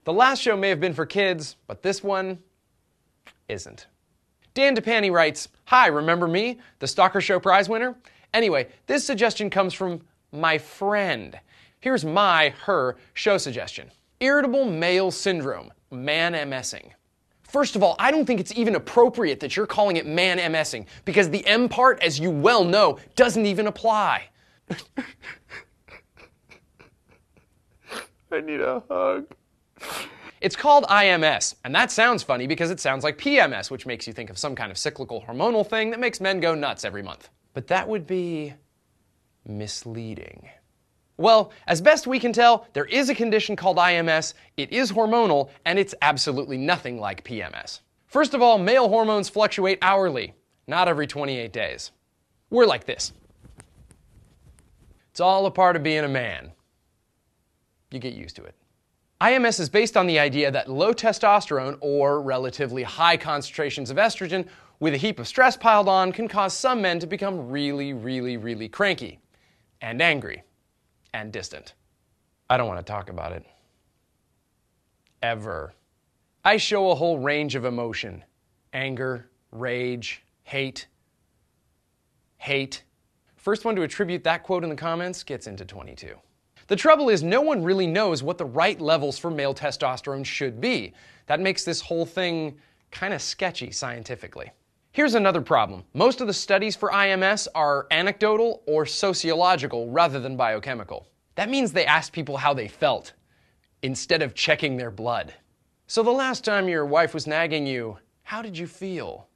The last show may have been for kids, but this one isn't. Dan DePanny writes, "Hi, remember me, the Stalker Show prize winner? Anyway, this suggestion comes from my friend. Here's her show suggestion. Irritable male syndrome, man-MSing. First of all, I don't think it's even appropriate that you're calling it man-MSing, because the M part, as you well know, doesn't even apply." I need a hug. It's called IMS, and that sounds funny because it sounds like PMS, which makes you think of some kind of cyclical hormonal thing that makes men go nuts every month. But that would be misleading. Well, as best we can tell, there is a condition called IMS, it is hormonal, and it's absolutely nothing like PMS. First of all, male hormones fluctuate hourly, not every 28 days. We're like this. It's all a part of being a man. You get used to it. IMS is based on the idea that low testosterone, or relatively high concentrations of estrogen, with a heap of stress piled on, can cause some men to become really cranky, and angry, and distant. I don't want to talk about it. Ever. I show a whole range of emotion. Anger, rage, hate. First one to attribute that quote in the comments gets into 22. The trouble is, no one really knows what the right levels for male testosterone should be. That makes this whole thing kind of sketchy scientifically. Here's another problem. Most of the studies for IMS are anecdotal or sociological rather than biochemical. That means they asked people how they felt instead of checking their blood. So the last time your wife was nagging you, how did you feel?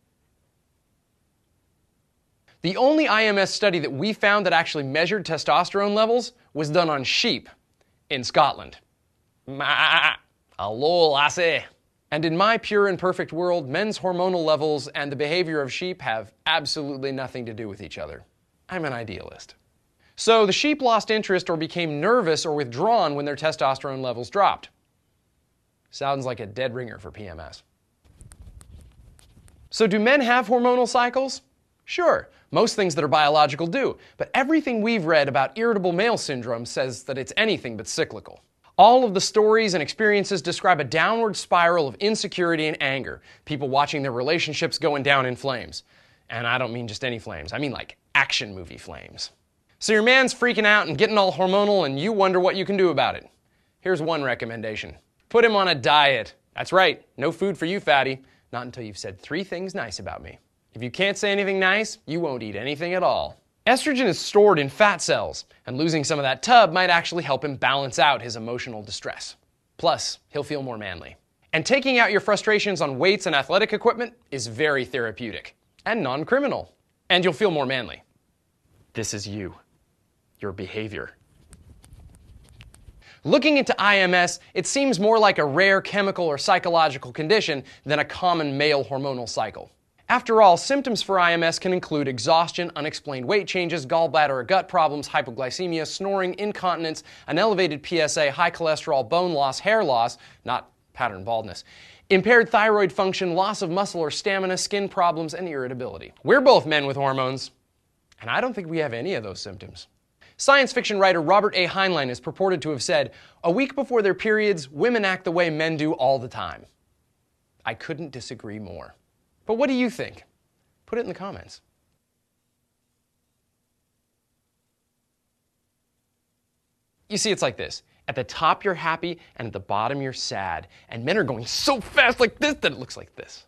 The only IMS study that we found that actually measured testosterone levels was done on sheep in Scotland. Hello, lassie. And in my pure and perfect world, men's hormonal levels and the behavior of sheep have absolutely nothing to do with each other. I'm an idealist. So the sheep lost interest or became nervous or withdrawn when their testosterone levels dropped. Sounds like a dead ringer for PMS. So do men have hormonal cycles? Sure, most things that are biological do, but everything we've read about irritable male syndrome says that it's anything but cyclical. All of the stories and experiences describe a downward spiral of insecurity and anger, people watching their relationships going down in flames. And I don't mean just any flames, I mean like action movie flames. So your man's freaking out and getting all hormonal and you wonder what you can do about it. Here's one recommendation. Put him on a diet. That's right, no food for you, fatty. Not until you've said 3 things nice about me. If you can't say anything nice, you won't eat anything at all. Estrogen is stored in fat cells, and losing some of that tub might actually help him balance out his emotional distress. Plus, he'll feel more manly. And taking out your frustrations on weights and athletic equipment is very therapeutic and non-criminal. And you'll feel more manly. This is you, your behavior. Looking into IMS, it seems more like a rare chemical or psychological condition than a common male hormonal cycle. After all, symptoms for IMS can include exhaustion, unexplained weight changes, gallbladder or gut problems, hypoglycemia, snoring, incontinence, an elevated PSA, high cholesterol, bone loss, hair loss, not pattern baldness, impaired thyroid function, loss of muscle or stamina, skin problems, and irritability. We're both men with hormones, and I don't think we have any of those symptoms. Science fiction writer Robert A. Heinlein is purported to have said, "A week before their periods, women act the way men do all the time." I couldn't disagree more. But what do you think? Put it in the comments. You see, it's like this. At the top, you're happy, and at the bottom, you're sad. And men are going so fast like this that it looks like this.